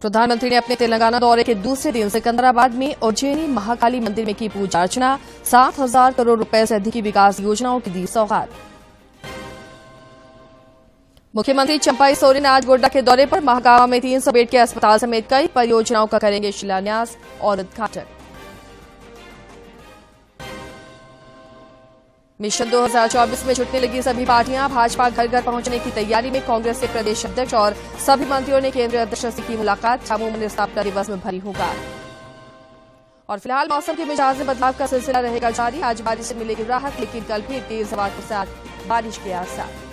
प्रधानमंत्री ने अपने तेलंगाना दौरे के दूसरे दिन सिकंदराबाद में उज्जैनी महाकाली मंदिर में की पूजा अर्चना। 7,000 करोड़ रुपए से अधिक की विकास योजनाओं की दी सौगात। मुख्यमंत्री चंपाई सोरेन आज गोड्डा के दौरे पर महागामा में 300 बेड के अस्पताल समेत कई परियोजनाओं का करेंगे शिलान्यास और उद्घाटन। मिशन 2024 में जुटने लगी सभी पार्टियां। भाजपा घर घर पहुंचने की तैयारी में। कांग्रेस के प्रदेश अध्यक्ष और सभी मंत्रियों ने केंद्रीय अध्यक्ष से की मुलाकात। छामू में स्थापना दिवस में भरी होगा। और फिलहाल मौसम के मिजाज में बदलाव का सिलसिला रहेगा जारी। आज बारिश से मिलेगी राहत, लेकिन कल भी तेज हवा के साथ बारिश के आसार।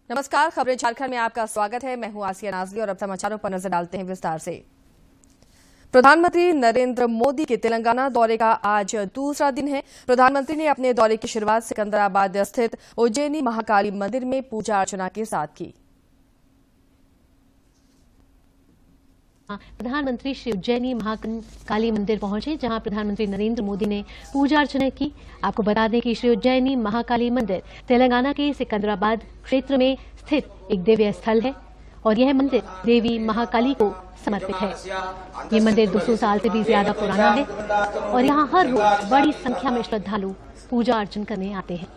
नमस्कार, खबरें झारखंड में आपका स्वागत है। मैं हूं आसिया नाजली और अब समाचारों पर नजर डालते हैं विस्तार से। प्रधानमंत्री नरेंद्र मोदी के तेलंगाना दौरे का आज दूसरा दिन है। प्रधानमंत्री ने अपने दौरे की शुरुआत सिकंदराबाद स्थित उज्जैनी महाकाली मंदिर में पूजा अर्चना के साथ की। प्रधानमंत्री श्री उज्जैनी महाकाली मंदिर पहुंचे, जहां प्रधानमंत्री नरेंद्र मोदी ने पूजा अर्चना की। आपको बता दें कि श्री उज्जैनी महाकाली मंदिर तेलंगाना के सिकंदराबाद क्षेत्र में स्थित एक दिव्य स्थल है और यह मंदिर देवी महाकाली को समर्पित है। ये मंदिर 200 साल से भी ज्यादा पुराना है और यहाँ हर रोज बड़ी संख्या में श्रद्धालु पूजा अर्चना करने आते हैं।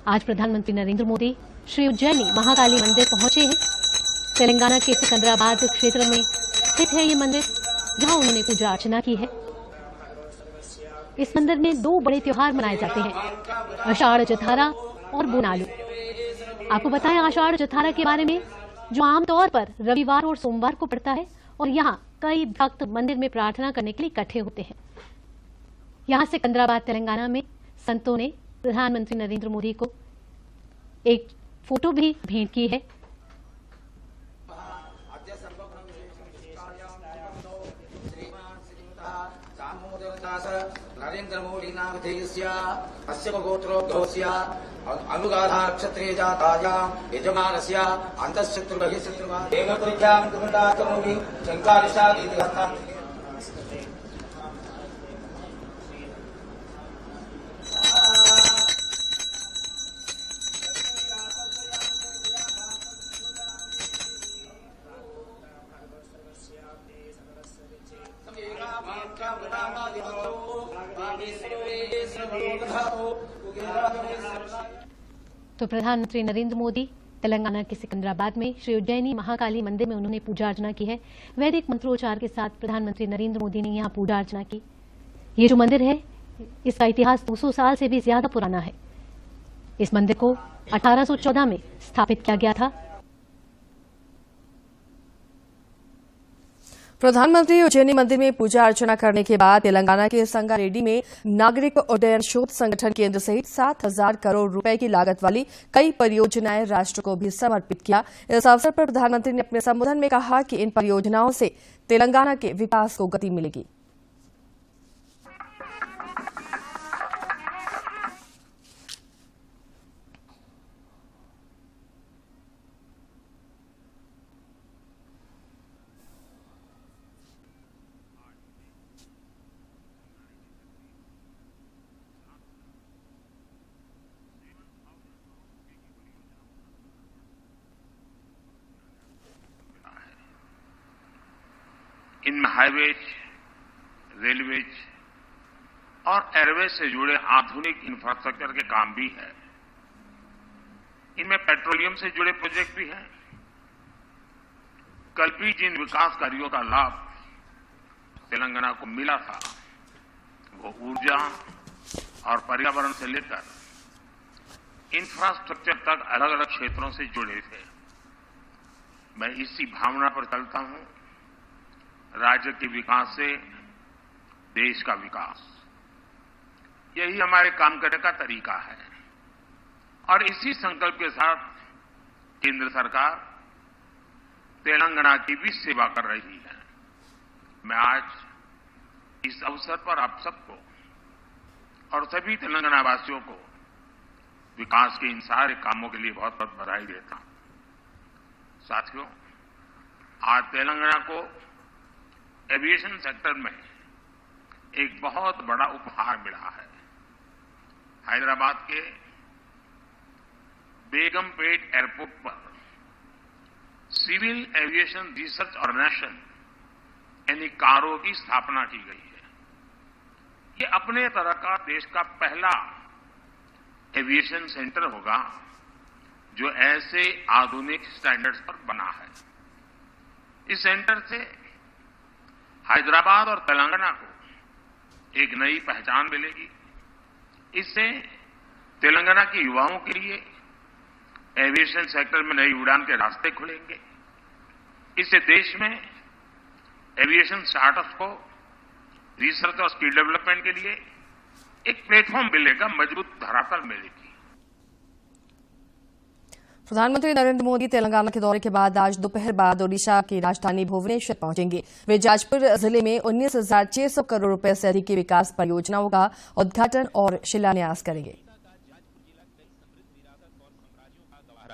आज प्रधानमंत्री नरेंद्र मोदी श्री उज्जैनी महाकाली मंदिर पहुंचे हैं। तेलंगाना के सिकंदराबाद क्षेत्र में स्थित है ये मंदिर, जहां उन्होंने पूजा अर्चना की है। इस मंदिर में 2 बड़े त्योहार मनाए जाते हैं, आषाढ़ जठारा और बोनालू। आपको बताएं आषाढ़ जठारा के बारे में, जो आमतौर पर रविवार और सोमवार को पड़ता है और यहाँ कई भक्त मंदिर में प्रार्थना करने के लिए इकट्ठे होते हैं। यहाँ सिकंदराबाद तेलंगाना में संतों ने प्रधानमंत्री नरेंद्र मोदी को एक फोटो भी भेंट की है। नरेंद्र मोदी नाम धेयस्य अस्य गोत्रोद्भवस्य अनुगाधा क्षत्रिय जातायां यजमानस्य अंतःशत्रु बहिःशत्रुवा देवपुरीभ्यां कुरुण्डाकमोदि शंकारिषादिहस्ता। तो प्रधानमंत्री नरेंद्र मोदी तेलंगाना के सिकंदराबाद में श्री उज्जैनी महाकाली मंदिर में उन्होंने पूजा अर्चना की है। वैदिक मंत्रोच्चार के साथ प्रधानमंत्री नरेंद्र मोदी ने यहाँ पूजा अर्चना की। ये जो मंदिर है, इसका इतिहास 200 साल से भी ज्यादा पुराना है। इस मंदिर को 1814 में स्थापित किया गया था। प्रधानमंत्री उज्जैनी मंदिर में पूजा अर्चना करने के बाद तेलंगाना के संगारेड्डी में नागरिक उड्डयन शोध संगठन केंद्र सहित 7,000 करोड़ रुपए की लागत वाली कई परियोजनाएं राष्ट्र को भी समर्पित किया। इस अवसर पर प्रधानमंत्री ने अपने संबोधन में कहा कि इन परियोजनाओं से तेलंगाना के विकास को गति मिलेगी। इनमें हाईवेज, रेलवेज और एयरवेज से जुड़े आधुनिक इंफ्रास्ट्रक्चर के काम भी है। इनमें पेट्रोलियम से जुड़े प्रोजेक्ट भी हैं। कल भी जिन विकास कार्यों का लाभ तेलंगाना को मिला था, वो ऊर्जा और पर्यावरण से लेकर इंफ्रास्ट्रक्चर तक अलग अलग क्षेत्रों से जुड़े थे। मैं इसी भावना पर चलता हूं। राज्य के विकास से देश का विकास, यही हमारे काम करने का तरीका है और इसी संकल्प के साथ केंद्र सरकार तेलंगाना की भी सेवा कर रही है। मैं आज इस अवसर पर आप सबको और सभी तेलंगाना वासियों को विकास के इन सारे कामों के लिए बहुत बहुत बधाई देता हूं। साथियों, आज तेलंगाना को एविएशन सेक्टर में एक बहुत बड़ा उपहार मिला है। हैदराबाद के बेगमपेट एयरपोर्ट पर सिविल एविएशन रिसर्च ऑर्गेनाइजेशन यानी कारो की स्थापना की गई है। ये अपने तरह का देश का पहला एविएशन सेंटर होगा जो ऐसे आधुनिक स्टैंडर्ड्स पर बना है। इस सेंटर से हैदराबाद और तेलंगाना को एक नई पहचान मिलेगी। इससे तेलंगाना के युवाओं के लिए एविएशन सेक्टर में नई उड़ान के रास्ते खुलेंगे। इससे देश में एविएशन स्टार्टअप्स को रिसर्च और स्किल डेवलपमेंट के लिए एक प्लेटफॉर्म मिलेगा, मजबूत धरातल मिलेगी। प्रधानमंत्री नरेंद्र मोदी तेलंगाना के दौरे के बाद आज दोपहर बाद ओडिशा की राजधानी भुवनेश्वर पहुंचेंगे। वे जाजपुर जिले में 19,600 करोड़ रुपए से अधिक की विकास परियोजनाओं का उद्घाटन और शिलान्यास करेंगे।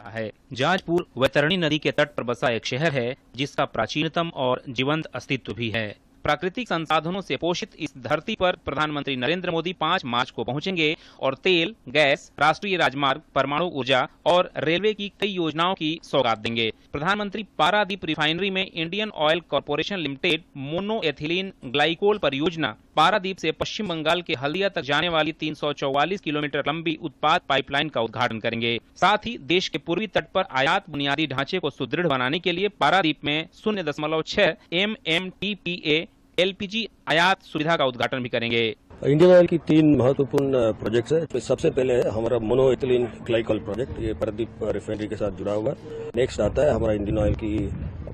है जाजपुर वैतरणी नदी के तट पर बसा एक शहर है जिसका प्राचीनतम और जीवंत अस्तित्व भी है। प्राकृतिक संसाधनों से पोषित इस धरती पर प्रधानमंत्री नरेंद्र मोदी 5 मार्च को पहुंचेंगे और तेल, गैस, राष्ट्रीय राजमार्ग, परमाणु ऊर्जा और रेलवे की कई योजनाओं की सौगात देंगे। प्रधानमंत्री पारादीप रिफाइनरी में Indian oil corporation limited mono ethylene glycol परियोजना, पारादीप से पश्चिम बंगाल के हल्दिया तक जाने वाली 344 किलोमीटर लंबी उत्पाद पाइपलाइन का उद्घाटन करेंगे। साथ ही देश के पूर्वी तट पर आयात बुनियादी ढांचे को सुदृढ़ बनाने के लिए पारादीप में 0.6 MMTPA LPG आयात सुविधा का उद्घाटन भी करेंगे। इंडियन ऑयल की 3 महत्वपूर्ण प्रोजेक्ट्स है। सबसे पहले है हमारा मोनो एथिलीन ग्लाइकोल प्रोजेक्ट, ये पारादीप रिफाइनरी के साथ जुड़ा हुआ। नेक्स्ट आता है हमारा इंडियन ऑयल की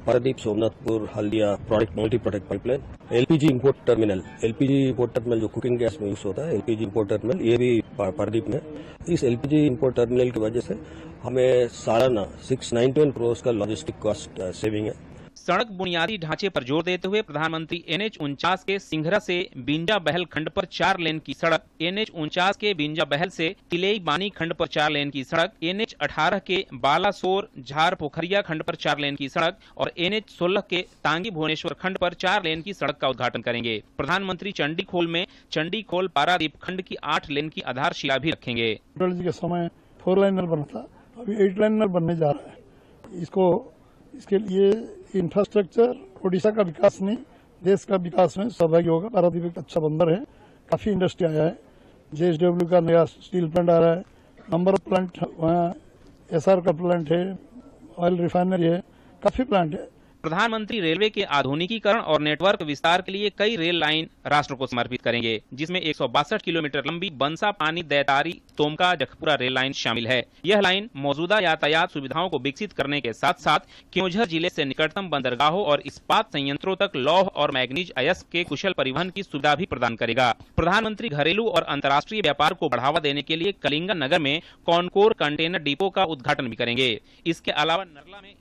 Paradip Somnathpur Haldia product multi product pipeline. LPG import terminal जो कुकिंग गैस में यूज होता है, एलपीजी इंपोर्ट टर्मिनल, ये भी पारादीप में। इस एलपीजी इंपोर्ट टर्मिनल की वजह से हमें सालाना 691 करोड़ का लॉजिस्टिक कॉस्ट सेविंग है। सड़क बुनियादी ढांचे पर जोर देते हुए प्रधानमंत्री NH49 के सिंघरा से बिंजा बहल खंड पर 4 लेन की सड़क, NH49 के बिंजा बहल से तिलेई बानी खंड पर 4 लेन की सड़क, NH18 के बालासोर झार पोखरिया खंड पर 4 लेन की सड़क और NH16 के तांगी भुवनेश्वर खंड पर 4 लेन की सड़क का उद्घाटन करेंगे। प्रधानमंत्री चंडीखोल में चंडीखोल पारादीप खंड की 8 लेन की आधारशिला भी रखेंगे। के समय 4 लाइनर बना था, अभी 8 लाइनर बनने जा रहा है। इसके लिए इंफ्रास्ट्रक्चर ओडिशा का विकास नहीं, देश का विकास में सहभागी होगा। पारादीप एक अच्छा बंदर है, काफी इंडस्ट्री आया है। JSW का नया स्टील प्लांट आ रहा है, नंबर ऑफ प्लांट वहाँ SR का प्लांट है, ऑयल रिफाइनरी है, काफी प्लांट है। प्रधानमंत्री रेलवे के आधुनिकीकरण और नेटवर्क विस्तार के लिए कई रेल लाइन राष्ट्र को समर्पित करेंगे, जिसमें 162 किलोमीटर लंबी बंसा पानी दैतारी तोमका जखपुरा रेल लाइन शामिल है। यह लाइन मौजूदा यातायात सुविधाओं को विकसित करने के साथ साथ क्योंझर जिले से निकटतम बंदरगाहों और इस्पात संयंत्रों तक लौह और मैग्नीज अयस्क के कुशल परिवहन की सुविधा भी प्रदान करेगा। प्रधानमंत्री घरेलू और अंतर्राष्ट्रीय व्यापार को बढ़ावा देने के लिए कलिंगन नगर में कॉनकोर कंटेनर डिपो का उद्घाटन भी करेंगे। इसके अलावा नरला में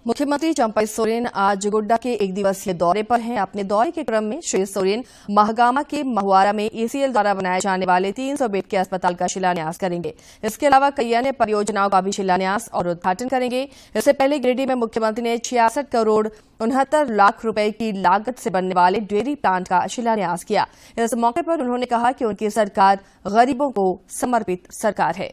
मुख्यमंत्री चंपई सोरेन आज गोड्डा के एक दिवसीय दौरे पर हैं। अपने दौरे के क्रम में श्री सोरेन महगामा के महुआरा में ACL द्वारा बनाए जाने वाले 300 बेड के अस्पताल का शिलान्यास करेंगे। इसके अलावा कई अन्य परियोजनाओं का भी शिलान्यास और उद्घाटन करेंगे। इससे पहले गिरिडीह में मुख्यमंत्री ने 66 करोड़ 69 लाख रुपए की लागत से बनने वाले डेयरी प्लांट का शिलान्यास किया। इस मौके पर उन्होंने कहा कि उनकी सरकार गरीबों को समर्पित सरकार है।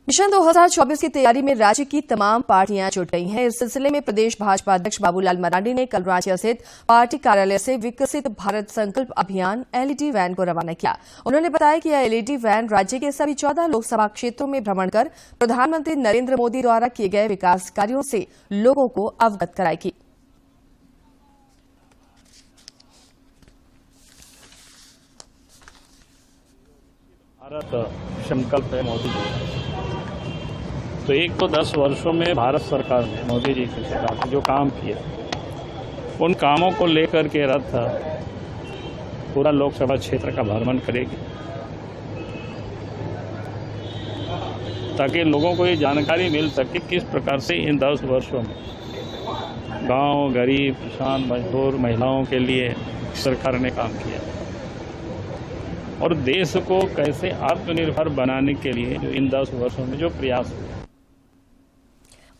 मिशन 2024 की तैयारी में राज्य की तमाम पार्टियां जुट गई हैं। इस सिलसिले में प्रदेश भाजपा अध्यक्ष बाबूलाल मरांडी ने कल रांची स्थित पार्टी कार्यालय से विकसित भारत संकल्प अभियान LED वैन को रवाना किया। उन्होंने बताया कि यह LED वैन राज्य के सभी 14 लोकसभा क्षेत्रों में भ्रमण कर प्रधानमंत्री नरेंद्र मोदी द्वारा किए गए विकास कार्यों से लोगों को अवगत कराएगी। भारत संकल्प है मोदी जी। तो 10 वर्षों में भारत सरकार ने मोदी जी की सरकार ने जो काम किया, उन कामों को लेकर के रथ पूरा लोकसभा क्षेत्र का भ्रमण करेगी। ताकि लोगों को ये जानकारी मिल सके किस प्रकार से इन 10 वर्षों में गांव, गरीब, किसान, मजदूर, महिलाओं के लिए सरकार ने काम किया और देश को कैसे आत्मनिर्भर बनाने के लिए जो इन 10 वर्षों में जो प्रयास हुए।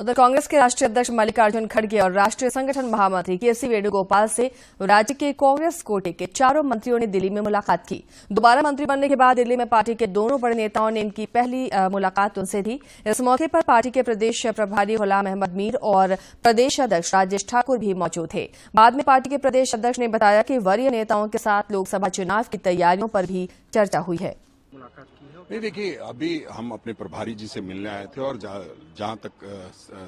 उधर कांग्रेस के राष्ट्रीय अध्यक्ष मल्लिकार्जुन खड़गे और राष्ट्रीय संगठन महामंत्री के.सी. वेणुगोपाल से राज्य के कांग्रेस कोटे के चारों मंत्रियों ने दिल्ली में मुलाकात की। दोबारा मंत्री बनने के बाद दिल्ली में पार्टी के दोनों बड़े नेताओं ने इनकी पहली मुलाकात उनसे थी। इस मौके पर पार्टी के प्रदेश प्रभारी गुलाम अहमद मीर और प्रदेश अध्यक्ष राजेश ठाकुर भी मौजूद थे। बाद में पार्टी के प्रदेश अध्यक्ष ने बताया कि वरीय नेताओं के साथ लोकसभा चुनाव की तैयारियों पर भी चर्चा हुई है। नहीं, देखिए, अभी हम अपने प्रभारी जी से मिलने आए थे और जहां तक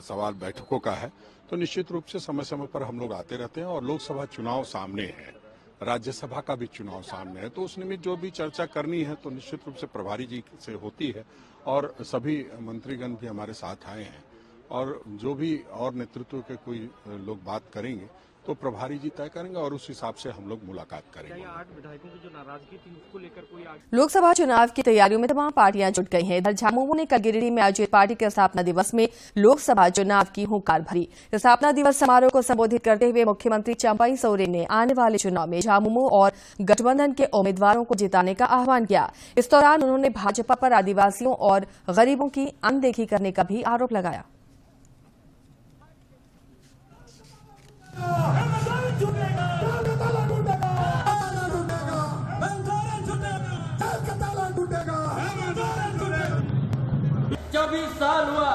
सवाल बैठकों का है तो निश्चित रूप से समय समय पर हम लोग आते रहते हैं और लोकसभा चुनाव सामने है, राज्यसभा का भी चुनाव सामने है, तो उस निमित्त जो भी चर्चा करनी है तो निश्चित रूप से प्रभारी जी से होती है और सभी मंत्रीगण भी हमारे साथ आए हैं और जो भी और नेतृत्व के कोई लोग बात करेंगे तो प्रभारी जी तय करेंगे और उस हिसाब से हम लोग मुलाकात करेंगे। 8 विधायकों की जो नाराजगी थी उसको लेकर कोई लोकसभा चुनाव की तैयारियों में तमाम पार्टियां जुट गई हैं। इधर झामुमो ने कल गिरिडीह में आयोजित पार्टी के स्थापना दिवस में लोकसभा चुनाव की हुंकार भरी। स्थापना दिवस समारोह को संबोधित करते हुए मुख्यमंत्री चंपाई सोरेन ने आने वाले चुनाव में झामुमो और गठबंधन के उम्मीदवारों को जिताने का आह्वान किया। इस दौरान उन्होंने भाजपा पर आदिवासियों और गरीबों की अनदेखी करने का भी आरोप लगाया। साल हुआ,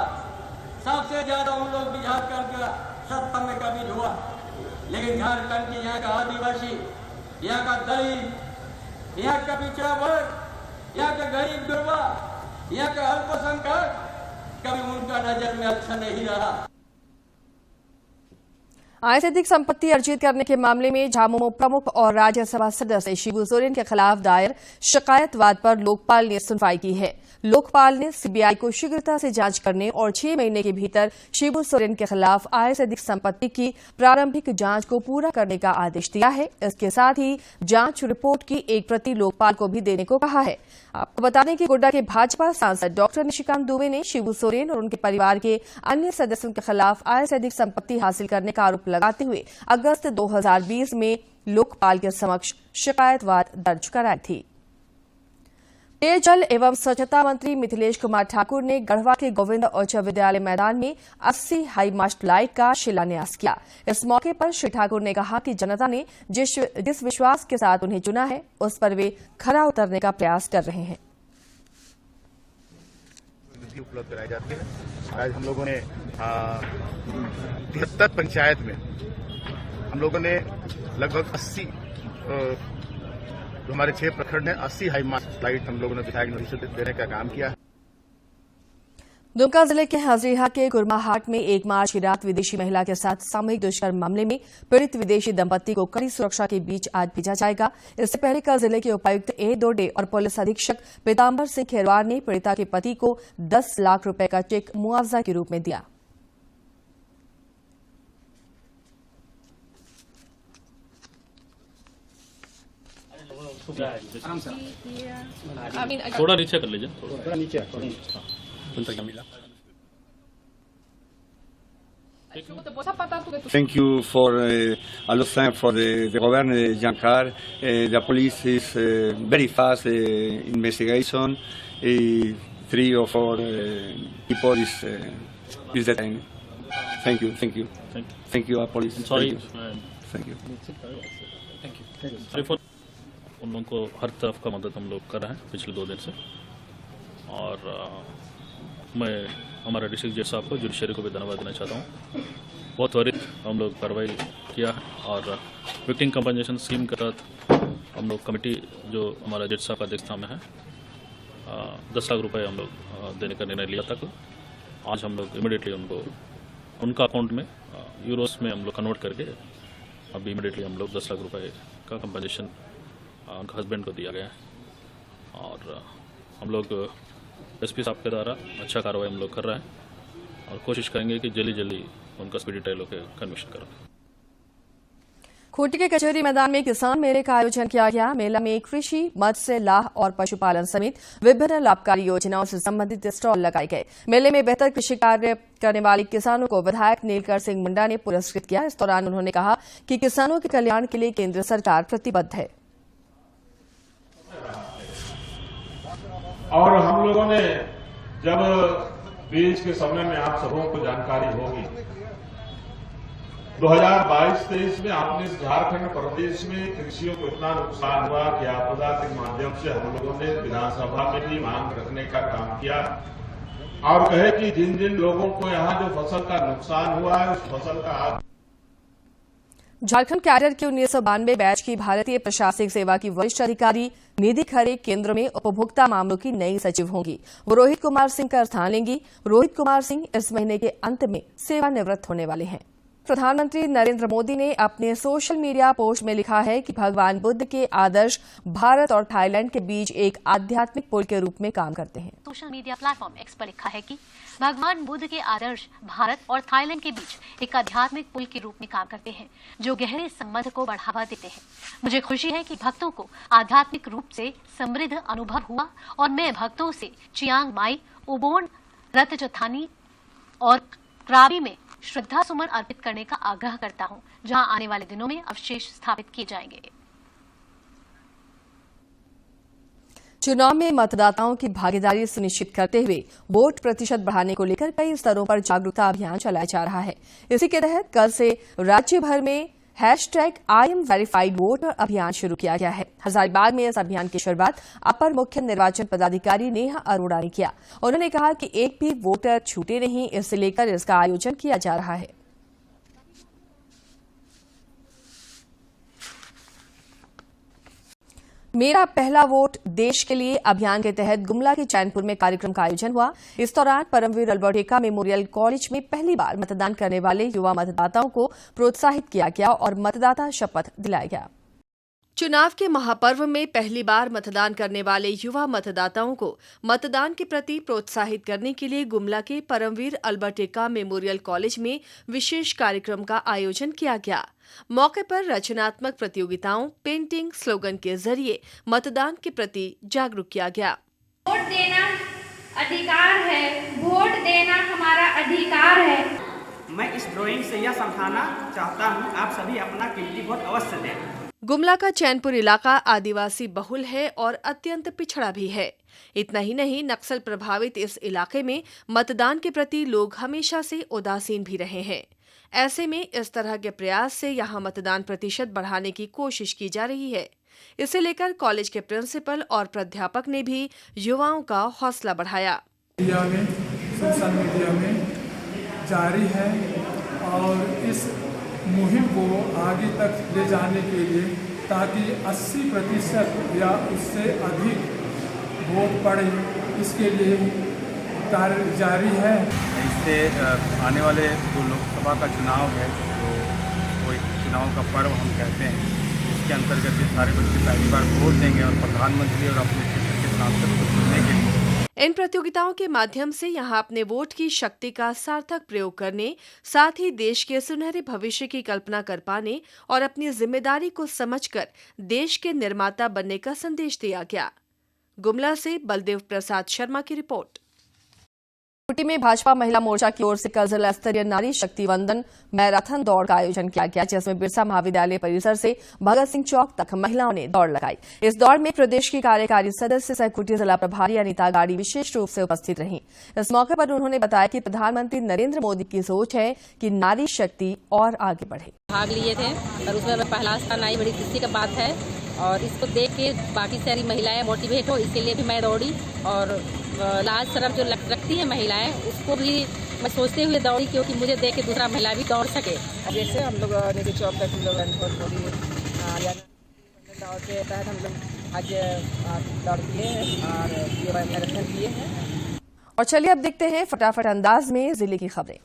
सबसे ज्यादा हम लोग बिहार का सत्ता में कभी हुआ, लेकिन झारखंड के यहाँ का आदिवासी, यहाँ का दलित, यहाँ का पिछड़ा वर्ग, यहाँ का गरीब गुरबा, यहाँ का अल्पसंख्यक कभी उनका नजर में अच्छा नहीं रहा। आय से अधिक संपत्ति अर्जित करने के मामले में झामुमो प्रमुख और राज्यसभा सदस्य शिबू सोरेन के खिलाफ दायर शिकायतवाद पर लोकपाल ने सुनवाई की है। लोकपाल ने सीबीआई को शीघ्रता से जांच करने और 6 महीने के भीतर शिबू सोरेन के खिलाफ आय से अधिक संपत्ति की प्रारंभिक जांच को पूरा करने का आदेश दिया है। इसके साथ ही जांच रिपोर्ट की एक प्रति लोकपाल को भी देने को कहा है। आपको बता दें कि गोड्डा के भाजपा सांसद डॉक्टर निशिकांत दुबे ने शिबू सोरेन और उनके परिवार के अन्य सदस्यों के खिलाफ आय से अधिक संपत्ति हासिल करने का आरोप लगाते हुए अगस्त 2020 में लोकपाल के समक्ष शिकायतवाद दर्ज कराई थी। पेयजल एवं स्वच्छता मंत्री मिथिलेश कुमार ठाकुर ने गढ़वा के गोविंद उच्च विद्यालय मैदान में 80 हाई मास्ट लाइट का शिलान्यास किया। इस मौके पर श्री ठाकुर ने कहा कि जनता ने जिस विश्वास के साथ उन्हें चुना है उस पर वे खरा उतरने का प्रयास कर रहे हैं। उपलब्ध कराई जाती है। आज हम लोगों ने 73 पंचायत में हम लोगों ने लगभग 80 जो हमारे 6 प्रखंड हैं 80 हाई मास्ट लाइट हम लोगों ने विधायक नोटिस देने का काम किया। दुमका जिले के हजीरा के गुरमाहाट में 1 मार्च की रात विदेशी महिला के साथ सामूहिक दुष्कर्म मामले में पीड़ित विदेशी दंपत्ति को कड़ी सुरक्षा के बीच आज भेजा जाएगा। इससे पहले कल जिले के उपायुक्त ए दोडे और पुलिस अधीक्षक पीताम्बर सिंह खेरवार ने पीड़िता के पति को 10 लाख रुपए का चेक मुआवजा के रूप में दिया। थोड़ा नीचे कर लीजिए, थोड़ा नीचे मिला। Thank you for a lot of time for the government, Giancar. The police is very fast investigation. 3 or 4 people is the time. Thank you, thank you, thank you, police. I'm sorry. Thank you. Thank you. उन लोगों को हर तरफ का मदद हम लोग कर रहे हैं पिछले 2 दिन से, और मैं हमारा डिस्ट्रिक्ट जज साहब को, जुडिशरी को भी धन्यवाद देना चाहता हूँ। बहुत त्वरित हम लोग कार्रवाई किया है और विक्टिम कंपनसेशन स्कीम के तहत हम लोग कमेटी जो हमारा जज साहब का अध्यक्षता में है 10 लाख रुपए हम लोग देने का निर्णय लिया था। आज हम लोग इमीडिएटली उनको उनका अकाउंट में यूरोस में हम लोग कन्वर्ट करके अभी इमीडिएटली हम लोग 10 लाख रुपए का कंपनसेशन उनका हस्बैंड को दिया गया है। और हम लोग एसपी साहब के द्वारा अच्छा कार्रवाई हम लोग कर रहे हैं और कोशिश करेंगे कि जल्दी जल्दी उनका स्पीडी ट्रायल होकर कन्विक्शन करें। खूंटी के कचहरी मैदान में किसान मेले का आयोजन किया गया। मेला में कृषि, मत्स्य, लाह और पशुपालन समेत विभिन्न लाभकारी योजनाओं से संबंधित स्टॉल लगाए गए। मेले में बेहतर कृषि कार्य करने वाले किसानों को विधायक नीलकंठ सिंह मुंडा ने पुरस्कृत किया। इस दौरान उन्होंने कहा कि किसानों के कल्याण के लिए केंद्र सरकार प्रतिबद्ध है। और हम लोगों ने जब बीज के समय में आप सबों को जानकारी होगी, 2022-23 में आपने झारखंड प्रदेश में कृषियों को इतना नुकसान हुआ कि आपदा के माध्यम से हम लोगों ने विधानसभा में भी मांग रखने का काम किया और कहे कि जिन जिन लोगों को यहाँ जो फसल का नुकसान हुआ है उस फसल का झारखंड कैडर के 1992 बैच की भारतीय प्रशासनिक सेवा की वरिष्ठ अधिकारी निधि खरे केंद्र में उपभोक्ता मामलों की नई सचिव होंगी। वो रोहित कुमार सिंह का स्थान लेंगी। रोहित कुमार सिंह इस महीने के अंत में सेवानिवृत्त होने वाले हैं। प्रधानमंत्री नरेंद्र मोदी ने अपने सोशल मीडिया पोस्ट में लिखा है कि भगवान बुद्ध के आदर्श भारत और थाईलैंड के बीच एक आध्यात्मिक पुल के रूप में काम करते हैं। सोशल मीडिया प्लेटफॉर्म एक्स पर लिखा है कि भगवान बुद्ध के आदर्श भारत और थाईलैंड के बीच एक आध्यात्मिक पुल के रूप में काम करते हैं, जो गहरे संबंध को बढ़ावा देते हैं। मुझे खुशी है कि भक्तों को आध्यात्मिक रूप से समृद्ध अनुभव हुआ और मैं भक्तों से चियांग माई, उबोन, रतजथानी और क्राबी में श्रद्धा सुमन अर्पित करने का आग्रह करता हूं, जहां आने वाले दिनों में अवशेष स्थापित किए जाएंगे। चुनाव में मतदाताओं की भागीदारी सुनिश्चित करते हुए वोट प्रतिशत बढ़ाने को लेकर कई स्तरों पर जागरूकता अभियान चलाया जा रहा है। इसी के तहत कल से राज्य भर में #IamVerifiedVoter अभियान शुरू किया गया है। हजारीबाग में इस अभियान की शुरुआत अपर मुख्य निर्वाचन पदाधिकारी नेहा अरोड़ा ने किया। उन्होंने कहा कि एक भी वोटर छूटे नहीं, इसे लेकर इसका आयोजन किया जा रहा है। मेरा पहला वोट देश के लिए अभियान के तहत गुमला के चैनपुर में कार्यक्रम का आयोजन हुआ। इस दौरान Paramvir Albert Ekka memorial college में पहली बार मतदान करने वाले युवा मतदाताओं को प्रोत्साहित किया गया और मतदाता शपथ दिलाया गया। चुनाव के महापर्व में पहली बार मतदान करने वाले युवा मतदाताओं को मतदान के प्रति प्रोत्साहित करने के लिए गुमला के Paramvir Albert Ekka memorial college में विशेष कार्यक्रम का आयोजन किया गया। मौके पर रचनात्मक प्रतियोगिताओं, पेंटिंग, स्लोगन के जरिए मतदान के प्रति जागरूक किया गया। वोट देना अधिकार है, वोट देना हमारा अधिकार है। मैं इस ड्राइंग से यह समझाना चाहता हूँ, आप सभी अपना कीमती वोट अवश्य दें। गुमला का चैनपुर इलाका आदिवासी बहुल है और अत्यंत पिछड़ा भी है। इतना ही नहीं, नक्सल प्रभावित इस इलाके में मतदान के प्रति लोग हमेशा से उदासीन भी रहे हैं। ऐसे में इस तरह के प्रयास से यहां मतदान प्रतिशत बढ़ाने की कोशिश की जा रही है। इसे लेकर कॉलेज के प्रिंसिपल और प्राध्यापक ने भी युवाओं का हौसला बढ़ाया। सोशल मीडिया में जारी है और इस मुहिम को आगे तक ले जाने के लिए ताकि 80% या उससे अधिक वोट पड़े, इसके लिए कार्य जारी है। इससे आने वाले जो लोकसभा का चुनाव है, जो एक चुनाव का पर्व हम कहते हैं, इसके अंतर्गत ये सारे बच्चे पहली बार वोट देंगे और प्रधानमंत्री और अपने क्षेत्र के सांसद को चुनने के लिए। इन प्रतियोगिताओं के माध्यम से यहां अपने वोट की शक्ति का सार्थक प्रयोग करने, साथ ही देश के सुनहरे भविष्य की कल्पना कर पाने और अपनी जिम्मेदारी को समझकर देश के निर्माता बनने का संदेश दिया गया। गुमला से बलदेव प्रसाद शर्मा की रिपोर्ट। खूंटी में भाजपा महिला मोर्चा की ओर से कल जिला स्तरीय नारी शक्ति वंदन मैराथन दौड़ का आयोजन किया गया, जिसमें बिरसा महाविद्यालय परिसर से भगत सिंह चौक तक महिलाओं ने दौड़ लगाई। इस दौड़ में प्रदेश की कार्यकारी सदस्य सह खूंटी जिला प्रभारी अनिता गाड़ी विशेष रूप से उपस्थित रहीं। इस मौके पर उन्होंने बताया कि प्रधानमंत्री नरेंद्र मोदी की सोच है कि नारी शक्ति और आगे बढ़े। भाग लिए थे और उसमें पहला स्थान आई, बड़ी खुशी की बात है और इसको देख के बाकी सारी महिलाएं मोटिवेट हो, इसके लिए भी मैं दौड़ी और लाज शर्म जो रखती है महिलाएं, उसको भी मैं सोचते हुए दौड़ी, क्योंकि मुझे देख के दूसरा महिला भी दौड़ सके। जैसे हम लोग नीति चौक तक हम लोग दौड़ के तहत हम लोग आज दौड़ किए और ये मैराथन किए हैं। और चलिए अब देखते हैं फटाफट अंदाज में जिले की खबरें।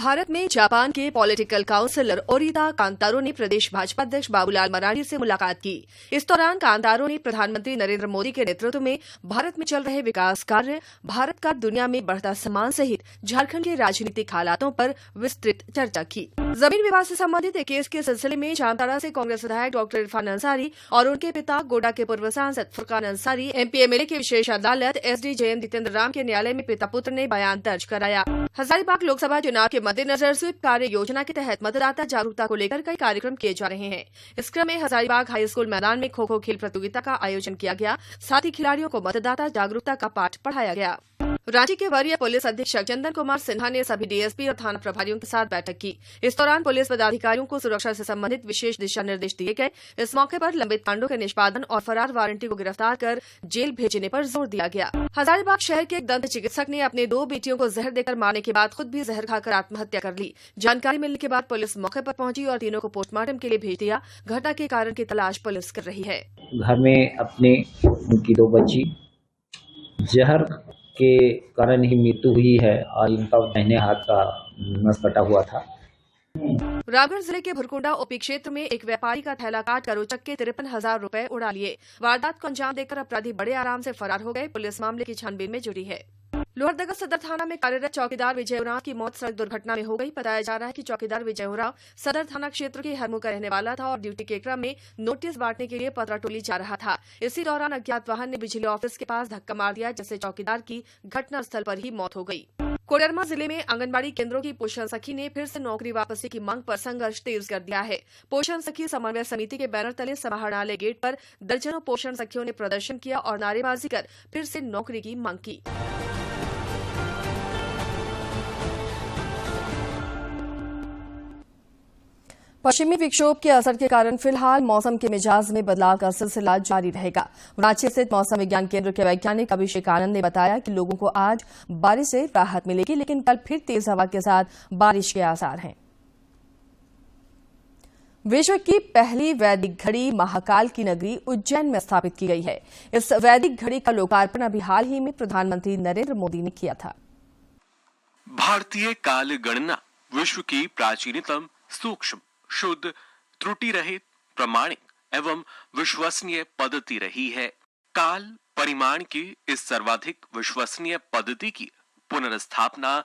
भारत में जापान के पॉलिटिकल काउंसिलर ओरिता कांतारो ने प्रदेश भाजपा अध्यक्ष बाबूलाल मरांडी से मुलाकात की। इस दौरान कांतारो ने प्रधानमंत्री नरेंद्र मोदी के नेतृत्व में भारत में चल रहे विकास कार्य, भारत का दुनिया में बढ़ता सम्मान सहित झारखंड के राजनीतिक हालातों पर विस्तृत चर्चा की। जमीन विवाद से संबंधित एक केस के सिलसिले में जामताड़ा से कांग्रेस विधायक डॉक्टर इरफान अंसारी और उनके पिता गोड्डा के पूर्व सांसद फुरकान अंसारी एमपीएमएलए की विशेष अदालत एसडीजेएम जितेंद्र राम के न्यायालय में पिता पुत्र ने बयान दर्ज कराया। हजारीबाग लोकसभा चुनाव के मद्देनजर स्वीप कार्य योजना के तहत मतदाता जागरूकता को लेकर कई कार्यक्रम किए जा रहे हैं। इस क्रम में हजारीबाग हाई स्कूल मैदान में खो खो खेल प्रतियोगिता का आयोजन किया गया, साथ ही खिलाड़ियों को मतदाता जागरूकता का पाठ पढ़ाया गया। रांची के वरीय पुलिस अधीक्षक चंदन कुमार सिन्हा ने सभी डीएसपी और थाना प्रभारियों के साथ बैठक की। इस दौरान पुलिस पदाधिकारियों को सुरक्षा से संबंधित विशेष दिशा निर्देश दिए गए। इस मौके पर लंबित कांडों के निष्पादन और फरार वारंटी को गिरफ्तार कर जेल भेजने पर जोर दिया गया। हजारीबाग शहर के एक दंत चिकित्सक ने अपने 2 बेटियों को जहर देकर मारने के बाद खुद भी जहर खाकर आत्महत्या कर ली। जानकारी मिलने के बाद पुलिस मौके पर पहुंची और तीनों को पोस्टमार्टम के लिए भेज दिया। घटना के कारण की तलाश पुलिस कर रही है। घर में अपने उनकी 2 बच्ची जहर के कारण ही मृत्यु हुई है और इनका दाहिने हाथ का नस कटा हुआ था। रामगढ़ जिले के भुरकुंडा ओपी क्षेत्र में एक व्यापारी का थैला काट कर उचक के 53,000 रुपए उड़ा लिए। वारदात को अंजाम देकर अपराधी बड़े आराम से फरार हो गए। पुलिस मामले की छानबीन में जुटी है। लोहरदगा सदर थाना में कार्यरत चौकीदार विजय उरांव की मौत सड़क दुर्घटना में हो गई। बताया जा रहा है कि चौकीदार विजय उरांव सदर थाना क्षेत्र के हरमू का रहने वाला था और ड्यूटी के क्रम में नोटिस बांटने के लिए पतराटोली जा रहा था। इसी दौरान अज्ञात वाहन ने बिजली ऑफिस के पास धक्का मार दिया, जिससे चौकीदार की घटनास्थल पर ही मौत हो गई। कोडरमा जिले में आंगनबाड़ी केंद्रों की पोषण सखी ने फिर से नौकरी वापसी की मांग पर संघर्ष तेज कर दिया है। पोषण सखी समन्वय समिति के बैनर तले समाहरणालय गेट पर दर्जनों पोषण सखियों ने प्रदर्शन किया और नारेबाजी कर फिर से नौकरी की मांग की। पश्चिमी विक्षोभ के असर के कारण फिलहाल मौसम के मिजाज में बदलाव का सिलसिला जारी रहेगा। रांची स्थित मौसम विज्ञान केंद्र के वैज्ञानिक अभिषेक आनंद ने बताया कि लोगों को आज बारिश से राहत मिलेगी, लेकिन कल फिर तेज हवा के साथ बारिश के आसार हैं। विश्व की पहली वैदिक घड़ी महाकाल की नगरी उज्जैन में स्थापित की गई है। इस वैदिक घड़ी का लोकार्पण अभी हाल ही में प्रधानमंत्री नरेंद्र मोदी ने किया था। भारतीय काल गणना विश्व की प्राचीनतम, सूक्ष्म, शुद्ध, त्रुटि रहित, प्रामाणिक एवं विश्वसनीय पद्धति रही है। काल परिमाण की इस सर्वाधिक विश्वसनीय पद्धति की पुनर्स्थापना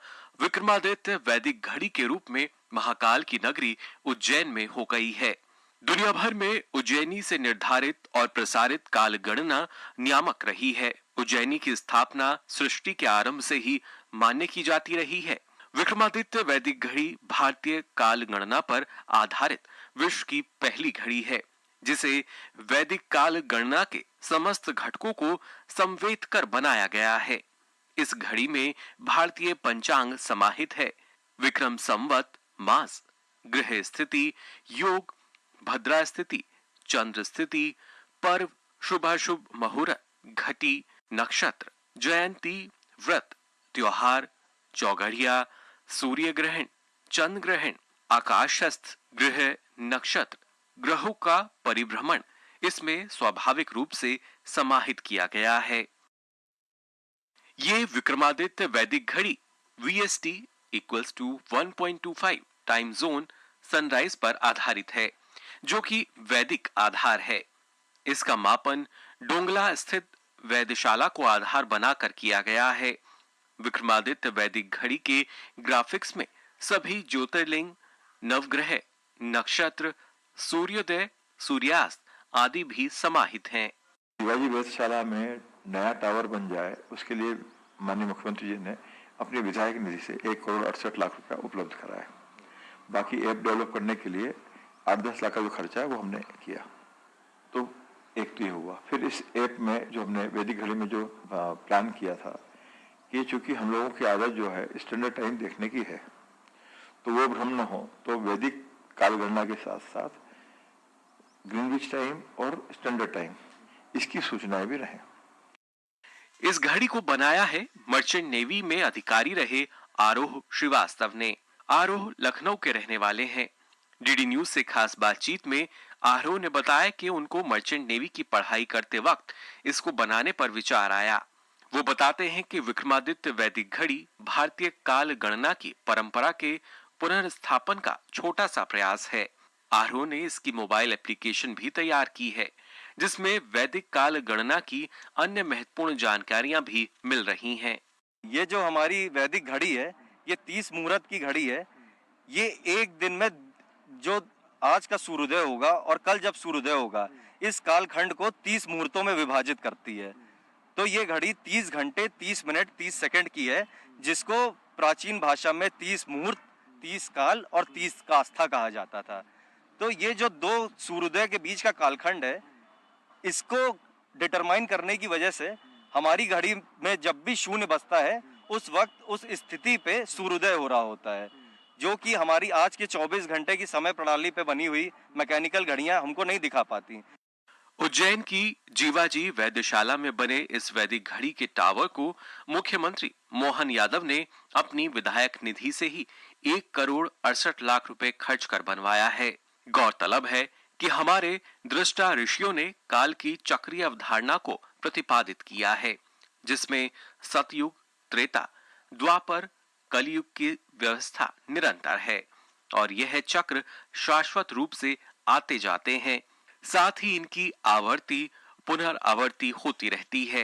विक्रमादित्य वैदिक घड़ी के रूप में महाकाल की नगरी उज्जैन में हो गई है। दुनिया भर में उज्जैनी से निर्धारित और प्रसारित काल गणना नियामक रही है। उज्जैनी की स्थापना सृष्टि के आरंभ से ही मान्य की जाती रही है। विक्रमादित्य वैदिक घड़ी भारतीय काल गणना पर आधारित विश्व की पहली घड़ी है, जिसे वैदिक काल गणना के समस्त घटकों को संवेद कर बनाया गया है। इस घड़ी में भारतीय पंचांग समाहित है। विक्रम संवत, मास, ग्रह स्थिति, योग, भद्रा स्थिति, चंद्र स्थिति, पर्व, शुभाशुभ मुहूर्त, घटी, नक्षत्र, जयंती, व्रत, त्योहार, चौघड़िया, सूर्य ग्रहण, चंद्र ग्रहण, आकाशस्थ, ग्रह, नक्षत्र, ग्रहों का परिभ्रमण इसमें स्वाभाविक रूप से समाहित किया गया है। ये विक्रमादित्य वैदिक घड़ी VST = 1.25 टाइम जोन सनराइज पर आधारित है, जो कि वैदिक आधार है। इसका मापन डोंगला स्थित वैधशाला को आधार बनाकर किया गया है। विक्रमादित्य वैदिक घड़ी के ग्राफिक्स में सभी ज्योतिर्लिंग, नवग्रह, नक्षत्र, सूर्योदय, सूर्यास्त आदि भी समाहित हैं। शिवाजी वेधशाला में नया टावर बन जाए, उसके लिए माननीय मुख्यमंत्री जी ने अपनी विधायक निधि से 1,68,00,000 रुपया उपलब्ध कराया। बाकी ऐप डेवलप करने के लिए 8-10 लाख का जो खर्चा है वो हमने किया। तो एक तो ये हुआ। फिर इस ऐप में जो हमने वैदिक घड़ी में जो प्लान किया था कि चूंकि हम लोगों की आदत जो है स्टैंडर्ड टाइम देखने की है, तो वो भ्रम न हो, तो वैदिक काल गणना के साथ साथ ग्रीनविच टाइम और स्टैंडर्ड टाइम इसकी सूचनाएं भी रहें। इस घड़ी को बनाया है मर्चेंट नेवी में अधिकारी रहे आरोह श्रीवास्तव ने। आरोह लखनऊ के रहने वाले हैं। डीडी न्यूज से खास बातचीत में आरोह ने बताया कि उनको मर्चेंट नेवी की पढ़ाई करते वक्त इसको बनाने पर विचार आया। वो बताते हैं कि विक्रमादित्य वैदिक घड़ी भारतीय काल गणना की परंपरा के पुनर्स्थापन का छोटा सा प्रयास है। आरोह ने इसकी मोबाइल एप्लीकेशन भी तैयार की है, जिसमें वैदिक काल गणना की अन्य महत्वपूर्ण जानकारियां भी मिल रही हैं। ये जो हमारी वैदिक घड़ी है, ये 30 मुहूर्त की घड़ी है। ये एक दिन में जो आज का सूर्योदय होगा और कल जब सूर्योदय होगा, इस कालखंड को 30 मुहूर्तों में विभाजित करती है। तो ये घड़ी 30 घंटे 30 मिनट 30 सेकंड की है, जिसको प्राचीन भाषा में 30 मुहूर्त, 30 काल और 30 कास्था कहा जाता था। तो ये जो दो सूर्योदय के बीच का कालखंड है, इसको डिटरमाइन करने की वजह से हमारी घड़ी में जब भी शून्य बजता है, उस वक्त उस स्थिति पे सूर्योदय हो रहा होता है, जो कि हमारी आज के 24 घंटे की समय प्रणाली पे बनी हुई मैकेनिकल घड़ियां हमको नहीं दिखा पाती। उज्जैन की जीवाजी वैद्यशाला में बने इस वैदिक घड़ी के टावर को मुख्यमंत्री मोहन यादव ने अपनी विधायक निधि से ही 1 करोड़ 68 लाख रुपए खर्च कर बनवाया है। गौरतलब है कि हमारे दृष्टा ऋषियों ने काल की चक्रीय अवधारणा को प्रतिपादित किया है, जिसमें सतयुग, त्रेता, द्वापर, कलयुग की व्यवस्था निरंतर है और यह चक्र शाश्वत रूप से आते जाते हैं। साथ ही इनकी आवर्ती पुनरावर्ती होती रहती है।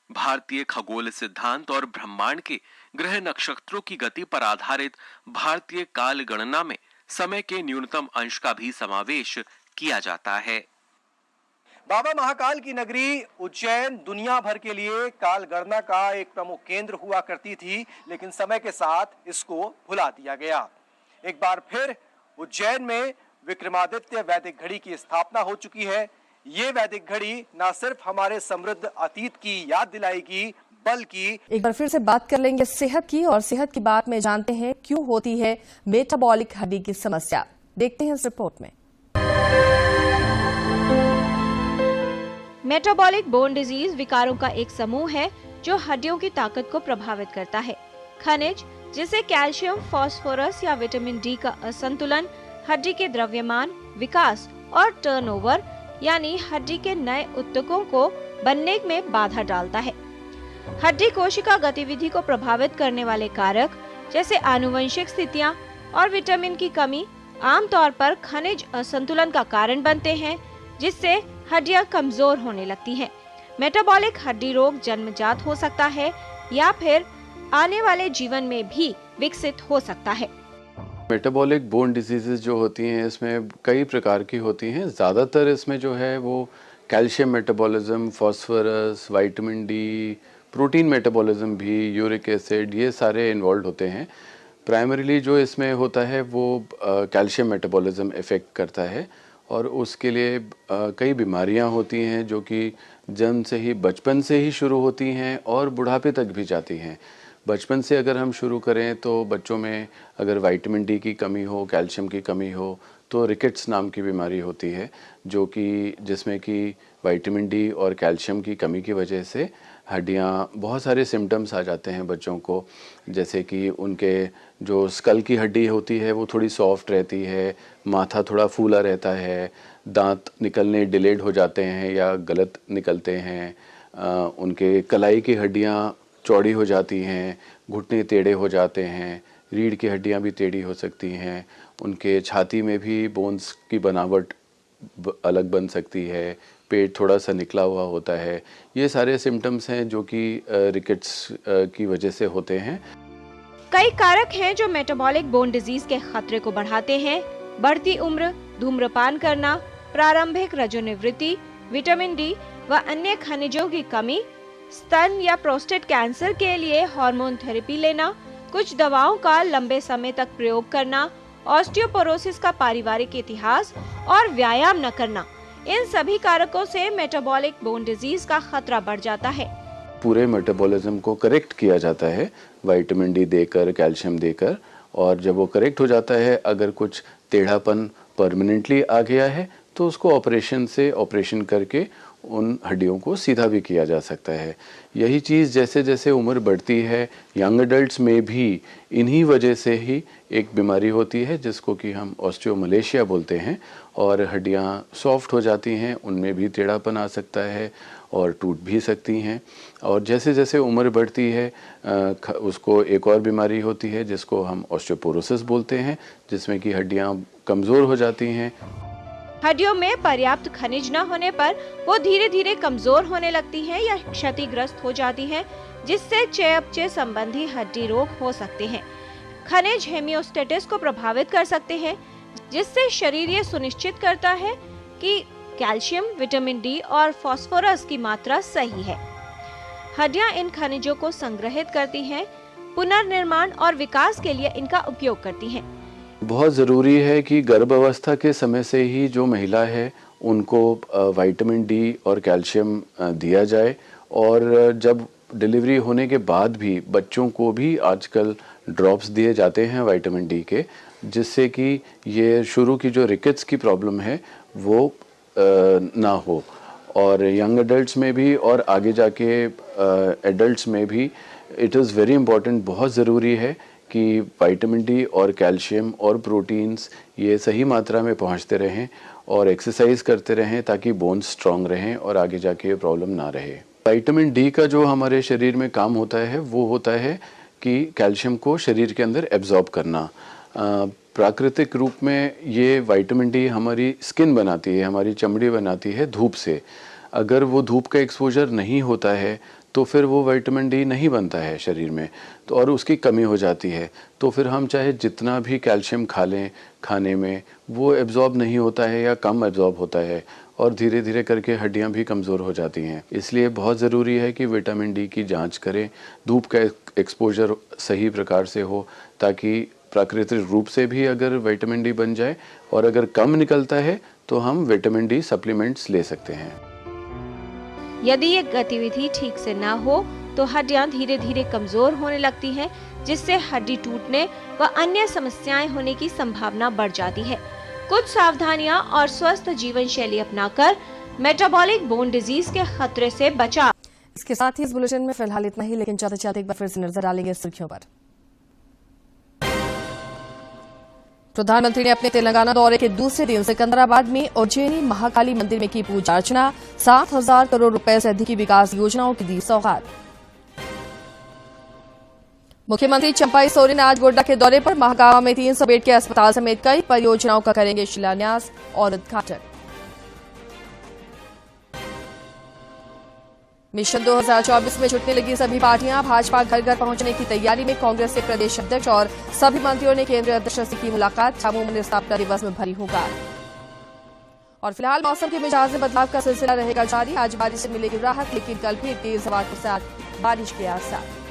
भारतीय खगोल सिद्धांत और ब्रह्मांड के ग्रह नक्षत्रों की गति पर आधारित भारतीय काल गणना में समय के न्यूनतम अंश का भी समावेश किया जाता है। बाबा महाकाल की नगरी उज्जैन दुनिया भर के लिए काल गणना का एक प्रमुख केंद्र हुआ करती थी, लेकिन समय के साथ इसको भुला दिया गया। एक बार फिर उज्जैन में विक्रमादित्य वैदिक घड़ी की स्थापना हो चुकी है। ये वैदिक घड़ी न सिर्फ हमारे समृद्ध अतीत की याद दिलाएगी, बल्कि एक बार फिर से बात कर लेंगे सेहत की, और सेहत की बात में जानते हैं क्यों होती है मेटाबॉलिक हड्डी की समस्या। देखते हैं इस रिपोर्ट में। मेटाबॉलिक बोन डिजीज विकारों का एक समूह है जो हड्डियों की ताकत को प्रभावित करता है। खनिज जिसे कैल्शियम, फास्फोरस या विटामिन डी का असंतुलन हड्डी के द्रव्यमान, विकास और टर्नओवर यानी हड्डी के नए ऊतकों को बनने में बाधा डालता है। हड्डी कोशिका गतिविधि को प्रभावित करने वाले कारक जैसे आनुवंशिक स्थितियां और विटामिन की कमी आमतौर पर खनिज असंतुलन का कारण बनते हैं, जिससे हड्डियां कमजोर होने लगती हैं। मेटाबॉलिक हड्डी रोग जन्मजात हो सकता है या फिर आने वाले जीवन में भी विकसित हो सकता है। मेटाबॉलिक बोन डिजीजेज जो होती हैं, इसमें कई प्रकार की होती हैं। ज़्यादातर इसमें जो है वो calcium metabolism, phosphorus, vitamin D, protein metabolism भी, यूरिक एसिड, ये सारे इन्वॉल्व होते हैं। प्राइमरीली जो इसमें होता है वो कैल्शियम मेटाबॉलिज्म इफ़ेक्ट करता है और उसके लिए कई बीमारियां होती हैं जो कि जन्म से ही, बचपन से ही शुरू होती हैं और बुढ़ापे तक भी जाती हैं। बचपन से अगर हम शुरू करें तो बच्चों में अगर विटामिन डी की कमी हो, कैल्शियम की कमी हो, तो रिकेट्स नाम की बीमारी होती है, जो कि जिसमें कि विटामिन डी और कैल्शियम की कमी की वजह से हड्डियाँ, बहुत सारे सिम्टम्स आ जाते हैं बच्चों को, जैसे कि उनके जो स्कल की हड्डी होती है वो थोड़ी सॉफ्ट रहती है, माथा थोड़ा फूला रहता है, दांत निकलने डिलेड हो जाते हैं या गलत निकलते हैं, उनके कलाई की हड्डियाँ चौड़ी हो जाती हैं, घुटने टेढ़े हो जाते हैं, रीढ़ की हड्डियाँ भी टेढ़ी हो सकती हैं, उनके छाती में भी बोन्स की बनावट अलग बन सकती है, पेट थोड़ा सा निकला हुआ होता है। ये सारे सिम्टम्स हैं जो कि रिकेट्स की वजह से होते हैं। कई कारक हैं जो मेटाबॉलिक बोन डिजीज के खतरे को बढ़ाते हैं। बढ़ती उम्र, धूम्रपान करना, प्रारंभिक रजोनिवृत्ति, विटामिन डी व अन्य खनिजों की कमी, स्तन या प्रोस्टेट कैंसर के लिए हार्मोन थेरेपी लेना, कुछ दवाओं का लंबे समय तक प्रयोग करना, ऑस्टियोपोरोसिस का पारिवारिक इतिहास और व्यायाम न करना, इन सभी कारकों से मेटाबॉलिक बोन डिजीज का खतरा बढ़ जाता है। पूरे मेटाबॉलिज्म को करेक्ट किया जाता है विटामिन डी देकर, कैल्शियम देकर, और जब वो करेक्ट हो जाता है, अगर कुछ टेढ़ापन परमानेंटली आ गया है तो उसको ऑपरेशन करके उन हड्डियों को सीधा भी किया जा सकता है। यही चीज़ जैसे जैसे उम्र बढ़ती है, यंग एडल्ट्स में भी इन्हीं वजह से ही एक बीमारी होती है जिसको कि हम ऑस्टियोमलेशिया बोलते हैं, और हड्डियां सॉफ्ट हो जाती हैं, उनमें भी टेढ़ापन आ सकता है और टूट भी सकती हैं। और जैसे जैसे उम्र बढ़ती है उसको एक और बीमारी होती है जिसको हम ऑस्टियोपोरोसिस बोलते हैं, जिसमें कि हड्डियां कमज़ोर हो जाती हैं। हड्डियों में पर्याप्त खनिज न होने पर वो धीरे धीरे कमजोर होने लगती हैं या क्षतिग्रस्त हो जाती हैं, जिससे चयापचय संबंधी हड्डी रोग हो सकते हैं। खनिज हेमियोस्टेसिस को प्रभावित कर सकते हैं, जिससे शरीर ये सुनिश्चित करता है कि कैल्शियम, विटामिन डी और फास्फोरस की मात्रा सही है। हड्डियां इन खनिजों को संग्रहित करती हैं, पुनर्निर्माण और विकास के लिए इनका उपयोग करती हैं। बहुत ज़रूरी है कि गर्भावस्था के समय से ही जो महिला है उनको विटामिन डी और कैल्शियम दिया जाए, और जब डिलीवरी होने के बाद भी बच्चों को भी आजकल ड्रॉप्स दिए जाते हैं विटामिन डी के, जिससे कि ये शुरू की जो रिकेट्स की प्रॉब्लम है वो ना हो। और यंग एडल्ट्स में भी और आगे जाके एडल्ट्स में भी इट इज़ वेरी इम्पॉर्टेंट, बहुत ज़रूरी है कि विटामिन डी और कैल्शियम और प्रोटीन्स ये सही मात्रा में पहुंचते रहें और एक्सरसाइज करते रहें ताकि बोन्स स्ट्रांग रहें और आगे जाके ये प्रॉब्लम ना रहे। विटामिन डी का जो हमारे शरीर में काम होता है वो होता है कि कैल्शियम को शरीर के अंदर एब्जॉर्ब करना। प्राकृतिक रूप में ये विटामिन डी हमारी स्किन बनाती है, हमारी चमड़ी बनाती है धूप से। अगर वो धूप का एक्सपोजर नहीं होता है तो फिर वो विटामिन डी नहीं बनता है शरीर में, तो और उसकी कमी हो जाती है। तो फिर हम चाहे जितना भी कैल्शियम खा लें खाने में, वो एब्जॉर्ब नहीं होता है या कम एब्जॉर्ब होता है, और धीरे धीरे करके हड्डियां भी कमज़ोर हो जाती हैं। इसलिए बहुत ज़रूरी है कि विटामिन डी की जांच करें, धूप का एक्सपोजर सही प्रकार से हो, ताकि प्राकृतिक रूप से भी अगर विटामिन डी बन जाए, और अगर कम निकलता है तो हम विटामिन डी सप्लीमेंट्स ले सकते हैं। यदि ये गतिविधि ठीक से ना हो तो हड्डियां धीरे धीरे कमजोर होने लगती हैं, जिससे हड्डी टूटने व अन्य समस्याएं होने की संभावना बढ़ जाती है। कुछ सावधानियां और स्वस्थ जीवन शैली अपनाकर मेटाबॉलिक बोन डिजीज के खतरे से बचा। इसके साथ ही इस बुलेटिन में फिलहाल इतना ही, लेकिन चाहते चाहते एक बार फिर से नजर डालेंगे सुर्खियों पर। प्रधानमंत्री ने अपने तेलंगाना दौरे के दूसरे दिन सिकंदराबाद में उज्जैनी महाकाली मंदिर में की पूजा अर्चना, 7,000 करोड़ रुपए से अधिक की विकास योजनाओं की दी सौगात। मुख्यमंत्री चंपाई सोरेन आज गोड्डा के दौरे पर महागामा में 300 बेड के अस्पताल समेत कई परियोजनाओं का करेंगे शिलान्यास और उद्घाटन। मिशन 2024 में जुटने लगी सभी पार्टियां, भाजपा घर घर पहुंचने की तैयारी में कांग्रेस के प्रदेश अध्यक्ष और सभी मंत्रियों ने केंद्रीय अध्यक्ष से की मुलाकात, छामू मंदिर स्थापना दिवस में भरी होगा। और फिलहाल मौसम के मिजाज में बदलाव का सिलसिला रहेगा जारी, आज बारिश से मिलेगी राहत, लेकिन कल भी तेज हवा के साथ बारिश के आसार।